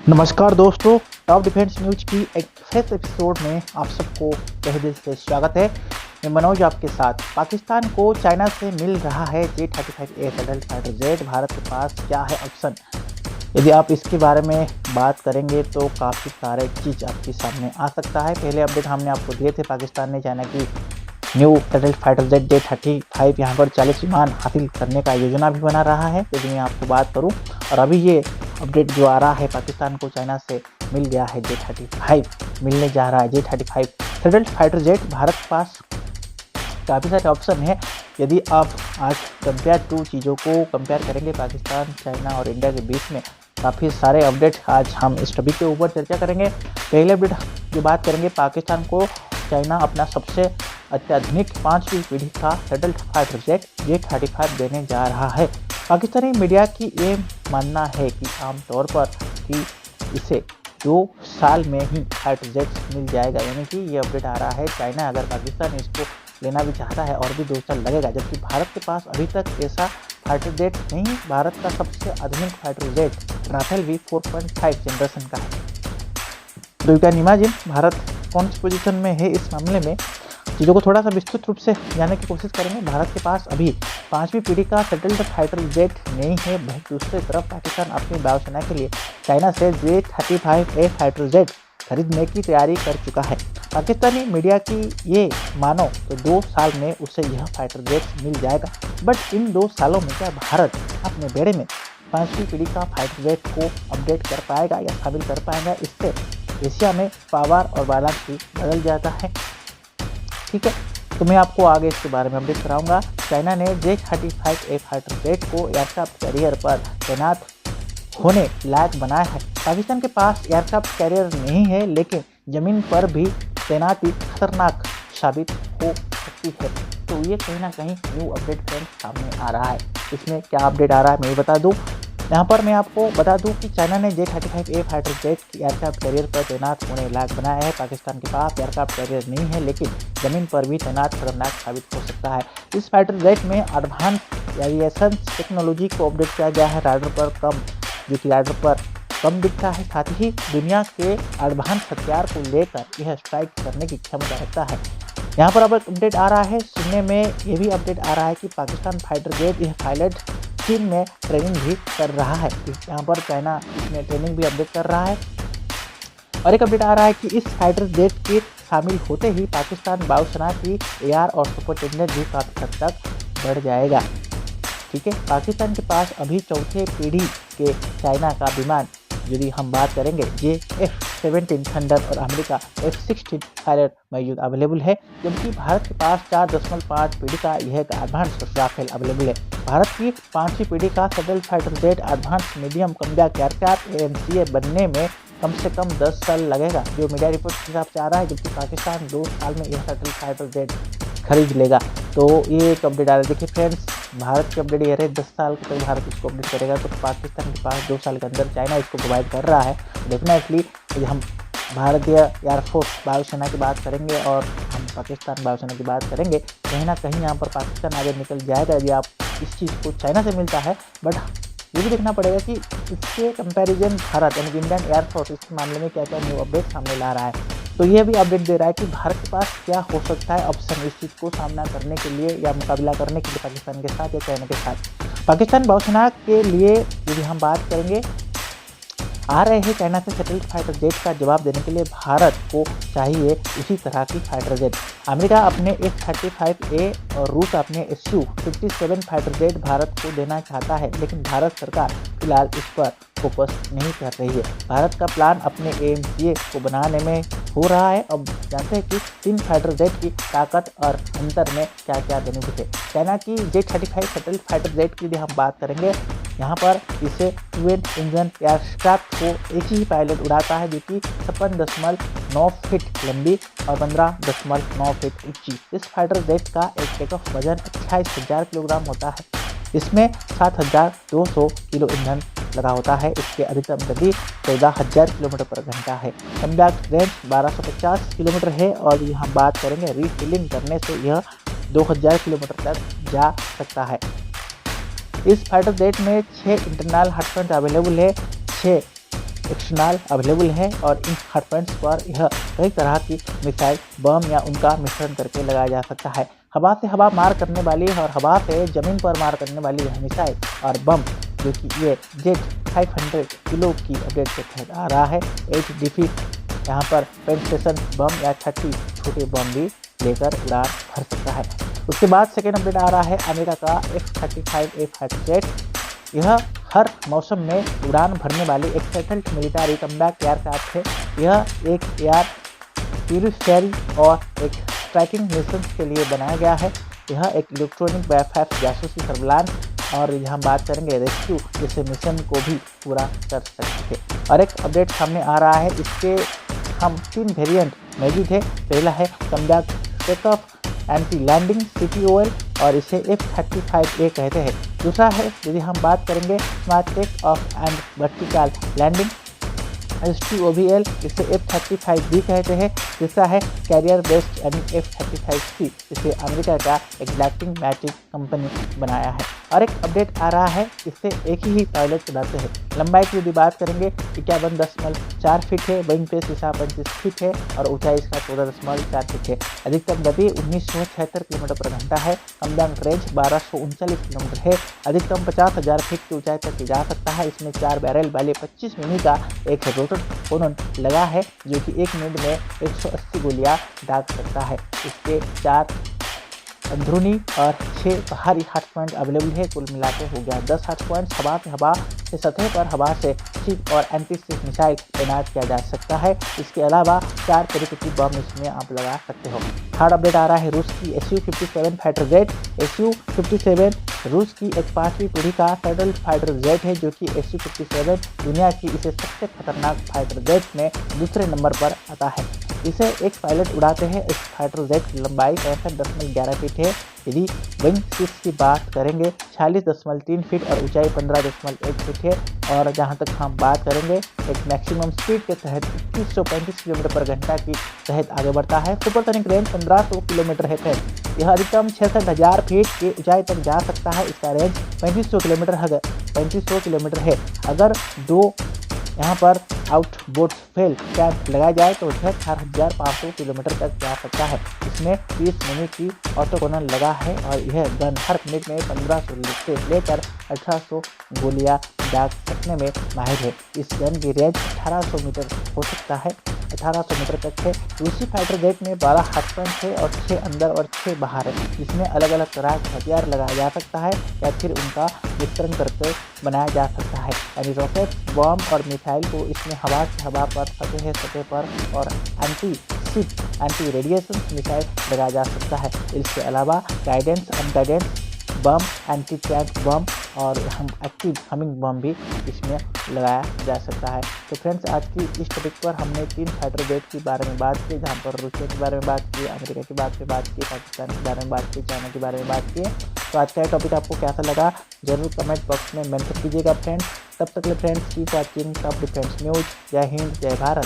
नमस्कार दोस्तों, top defence news की एक फेस एपिसोड में आप सबको तहे दिल से स्वागत है। मैं मनोज आपके साथ। पाकिस्तान को चाइना से मिल रहा है J-35A satellite fighter jet. Bharat के पास क्या है ऑप्शन? यदि आप इसके बारे में बात करेंगे तो काफ़ी सारे चीज़ आपके सामने आ सकता है। पहले अपडेट हमने आपको दिए थे, पाकिस्तान ने चाइना की new satellite fighter jet J-35 यहाँ पर 40 विमान हासिल करने का योजना भी बना रहा है। यदि मैं आपको बात करूँ, और अभी ये अपडेट जो आ रहा है, पाकिस्तान को चाइना से मिल गया है J-35, मिलने जा रहा है J-35 satellite fighter jet. Bharat के पास काफ़ी सारे ऑप्शन है। यदि आप आज कंपेयर टू चीज़ों को कंपेयर करेंगे, पाकिस्तान, चाइना और इंडिया के बीच में काफ़ी सारे अपडेट आज हम इस टॉपिक के ऊपर चर्चा करेंगे। पहले अपडेट जो बात करेंगे, पाकिस्तान को चाइना अपना सबसे अत्याधुनिक 5वीं पीढ़ी का सैटेलाइट फाइटर जेट J-35 देने जा रहा है। पाकिस्तानी मीडिया की ये मानना है कि आमतौर पर कि इसे 2 साल में ही फाइटर जेट मिल जाएगा, यानी कि ये अपडेट आ रहा है। चाइना अगर पाकिस्तान इसको लेना भी चाहता है और भी 2 साल लगेगा, जबकि भारत के पास अभी तक ऐसा फाइटर जेट नहीं। भारत का सबसे आधुनिक fighter jet Rafale V4.5 generation का है। तो यू कैन इमेजिन भारत कौन सी पोजीशन में है इस मामले में। चीज़ों को थोड़ा सा विस्तृत रूप से जानने की कोशिश करेंगे। भारत के पास अभी 5वीं पीढ़ी का सैटेलाइट फाइटर जेट नहीं है। वहीं दूसरी तरफ पाकिस्तान अपनी वायुसेना के लिए चाइना से J-35A फाइटर जेट खरीदने की तैयारी कर चुका है। पाकिस्तानी मीडिया की ये मानो तो 2 साल में उसे यह फाइटर जेट मिल जाएगा। बट इन 2 सालों में क्या भारत अपने बेड़े में 5वीं पीढ़ी का फाइटर जेट को अपडेट कर पाएगा या शामिल कर पाएगा? इससे एशिया में पावर और बैलेंस भी बदल जाता है। ठीक है, तो मैं आपको आगे इसके बारे में अपडेट कराऊंगा। चाइना ने J-35A फाइटर जेट को एयरक्राफ्ट कैरियर पर तैनात होने लायक बनाया है। पाकिस्तान के पास एयरक्राफ्ट कैरियर नहीं है, लेकिन ज़मीन पर भी तैनाती खतरनाक साबित हो सकती है। तो ये कहीं ना कहीं न्यू अपडेट ट्रेंड सामने आ रहा है। इसमें क्या अपडेट आ रहा है मैं बता दूँ। यहाँ पर मैं आपको बता दूं कि चाइना ने J-35A fighter jet aircraft carrier पर तैनात होने लायक बनाया है। पाकिस्तान के पास एयरक्राफ्ट कैरियर नहीं है, लेकिन ज़मीन पर भी तैनात खतरनाक साबित हो सकता है। इस फाइटर जेट में एडवांस एविएशन टेक्नोलॉजी को अपडेट किया गया है। राडार पर कम दिखता है, साथ ही दुनिया के एडवांस हथियार को लेकर यह स्ट्राइक करने की क्षमता रखता है। यहाँ पर अब अपडेट आ रहा है, सुनने में ये भी अपडेट आ रहा है कि पाकिस्तान फाइटर जेट यह पायलट चीन में ट्रेनिंग भी कर रहा है। यहाँ पर चाइना इसमें ट्रेनिंग भी अपडेट कर रहा है। और एक अपडेट आ रहा है कि इस फाइटर जेट के शामिल होते ही पाकिस्तान वायुसेना की एयर और सुपरटेंडेंट भी काफ़ी हद तक बढ़ जाएगा। ठीक है, पाकिस्तान के पास अभी 4थे पीढ़ी के चाइना का विमान, यदि हम बात करेंगे, F-17 थंडर और अमेरिका F-16 फाइटर मौजूद अवेलेबल है, जबकि भारत के पास 4.5 पीढ़ी का यह एडवांस राफेल अवेलेबल है। भारत की 5वीं पीढ़ी का satellite fighter jet advance medium combat aircraft AMCA बनने में कम से कम 10 साल लगेगा, जो मीडिया रिपोर्ट के हिसाब से आ रहा है, जबकि पाकिस्तान 2 साल में यह सैटेलाइट फाइटर जेट खरीद लेगा। तो ये एक अपडेट आ रहा है। देखिए फ्रेंड्स, भारत की अपडेट ये रहे 10 साल तक भारत इसको अपडेट करेगा, तो पाकिस्तान के पास 2 साल के अंदर चाइना इसको प्रोवाइड कर रहा है। डेफिनेटली यदि हम भारतीय एयरफोर्स वायुसेना की बात करेंगे और हम पाकिस्तान वायुसेना की बात करेंगे, कहीं ना कहीं यहाँ पर पाकिस्तान आगे निकल जाएगा यदि आप इस चीज़ को चाइना से मिलता है। बट ये भी देखना पड़ेगा कि इसके कंपैरिजन भारत यानी कि इंडियन एयरफोर्स इस मामले में क्या क्या न्यू अपडेट सामने ला रहा है। तो ये भी अपडेट दे रहा है कि भारत के पास क्या हो सकता है ऑप्शन इस चीज़ को सामना करने के लिए या मुकाबला करने के लिए पाकिस्तान के साथ या चाइना के साथ। पाकिस्तान वायुसेना के लिए यदि हम बात करेंगे, आ रहे हैं चाइना से सैटेलाइट फाइटर जेट का जवाब देने के लिए भारत को चाहिए इसी तरह की फाइटर जेट। अमेरिका अपने F-35A और रूस अपने Su-57 फाइटर जेट भारत को देना चाहता है, लेकिन भारत सरकार फिलहाल इस पर फोकस नहीं कर रही है। भारत का प्लान अपने AMCA को बनाने में हो रहा है। अब जानते हैं कि 3 फाइटर जेट की ताकत और अंतर में क्या क्या बेनिफिट है। चाइना की J-35 सैटेलाइट फाइटर जेट की यदि हम बात करेंगे, यहाँ पर इसे ट्विन इंजन एयरक्राफ्ट को एक ही पायलट उड़ाता है, जो कि 56.9 फीट लंबी और 15.9 फीट ऊंची। इस फाइटर जेट का एक टेक ऑफ वजन 28,000 किलोग्राम होता है। इसमें 7,200 किलो ईंधन लगा होता है। इसकी अधिकतम गति 14,000 किलोमीटर पर घंटा है। कॉम्बैट रेंज 1250 किलोमीटर है और यहाँ बात करेंगे रीफिलिंग करने से यह 2000 किलोमीटर तक जा सकता है। इस फाइटर जेट में 6 इंटरनल हॉटपॉइंट अवेलेबल है। 6 एक्शनल अवेलेबल है और इन हार्ड पॉइंट्स पर यह कई तरह की मिसाइल, बम या उनका मिश्रण करके लगाया जा सकता है। हवा से हवा मार करने वाली और हवा से ज़मीन पर मार करने वाली यह मिसाइल और बम जो कि ये Z-500 किलो की अपडेट के तहत आ रहा है। 8 डिफीट यहाँ पर पेंट्रेशन बम या 30 छोटे बम भी लेकर उड़ान भर सकता है। उसके बाद सेकेंड अपडेट आ रहा है अमेरिका का F-35A फाइटर जेट। यह हर मौसम में उड़ान भरने वाली एक सेटल्ड मिलिट्री कमबैक एयरक्राफ्ट है। यह एक एयर प्यूरिफायर और एक ट्रैकिंग मिशन के लिए बनाया गया है। यह एक इलेक्ट्रॉनिक वारफेयर, जासूसी, सर्विलांस और यहाँ बात करेंगे रेस्क्यू जैसे मिशन को भी पूरा कर सकते हैं। और एक अपडेट सामने आ रहा है, इसके हम 3 वेरिएंट मौजूद है। पहला है comeback take off anti landing CTOL और इसे F-35A कहते हैं। दूसरा है यदि हम बात करेंगे smart take off and vertical landing STOVL, इसे F-35B कहते हैं। तीसरा है कैरियर बेस्ड यानी F-35C, इसे अमेरिका का एग्जैक्टिंग मैटिक कंपनी बनाया है। और एक अपडेट आ रहा है, इससे एक ही पायलट चलाते हैं। लंबाई की यदि बात करेंगे 51.4 फीट है, विंग पेस इसका 25 फीट है और ऊंचाई इसका 14.4 फीट है। अधिकतम गति 1976 किलोमीटर पर घंटा है। कमबैक रेंज 1239 किलोमीटर है। अधिकतम 50,000 फीट की ऊंचाई तक जा सकता है। इसमें 4 बैरल वाले 25 मिमी का एक रोटर कॉम्पोनेंट लगा है जो कि 1 मिनट में 180 गोलियां दाग सकता है। इसके 4 अंदरूनी और 6 बाहरी हार्ड पॉइंट अवेलेबल है। कुल मिलाकर हो गया 10 हार्ड पॉइंट। हवा से सतह पर हवा से शिप और एंटी शिप मिसाइल तैनात किया जा सकता है। इसके अलावा 4 तरीके की बम इसमें आप लगा सकते हो। थर्ड अपडेट आ रहा है रूस की Su-57 फाइटर जेट। Su-57 रूस की एक 5वीं पीढ़ी का सैटल फाइटर जेट है जो कि Su-57 दुनिया की इसे सबसे खतरनाक फाइटर जेट में दूसरे नंबर पर आता है। इसे एक पायलट उड़ाते हैं। इस फाइटर जेट की लंबाई 65.11 फीट है। यदि विंग स्पेस की बात करेंगे 46.3 फीट और ऊंचाई 15.1 फीट है। और जहां तक हम बात करेंगे एक मैक्सिमम स्पीड के तहत 2135 किलोमीटर पर घंटा की तहत आगे बढ़ता है। सुपरसोनिक रेंज 1500 किलोमीटर है। यह अधिकतम 66,000 फीट की ऊंचाई तक जा सकता है। इसका रेंज 3500 किलोमीटर है। अगर 2 यहाँ पर आउटबोर्ड फेल कैंप लगाया जाए तो यह 4,500 किलोमीटर तक जा सकता है। इसमें 30 मिनट की ऑटोकोनल लगा है और यह गन हर मिनट में 1500 से लेकर 1800 गोलियां दाग सकने में माहिर है। इस गन की रेंज 1800 मीटर हो सकता है, 1800 मीटर तक है। रूसी फाइटर जेट में 12 हार्ड पॉइंट है और 6 अंदर और 6 बाहर है। इसमें अलग अलग तरह के हथियार लगाया जा सकता है या फिर उनका वितरण करके बनाया जा सकता है। यानी रॉकेट, बम और मिसाइल को इसमें हवा से हवा पर, सतह पर और anti ship, anti radiation missile लगाया जा सकता है। इसके अलावा गाइडेंस, अनगाइडेंस बम, एंटी टैंक बम और हम एक्टिव हमिंग बम भी इसमें लगाया जा सकता है। तो फ्रेंड्स, आज की इस टॉपिक पर हमने 3 फाइटर जेट के बारे में बात की, जहाँ पर रूसिया के बारे में बात की, अमेरिका की बात की, पाकिस्तान के बारे में बात की, चाइना के बारे में बात की। तो आज का टॉपिक आपको कैसा लगा जरूर कमेंट बॉक्स में मेंशन कीजिएगा फ्रेंड्स। तब तक के फ्रेंड्स की वॉचिंग टॉप डिफेंस न्यूज़। जय हिंद, जय भारत।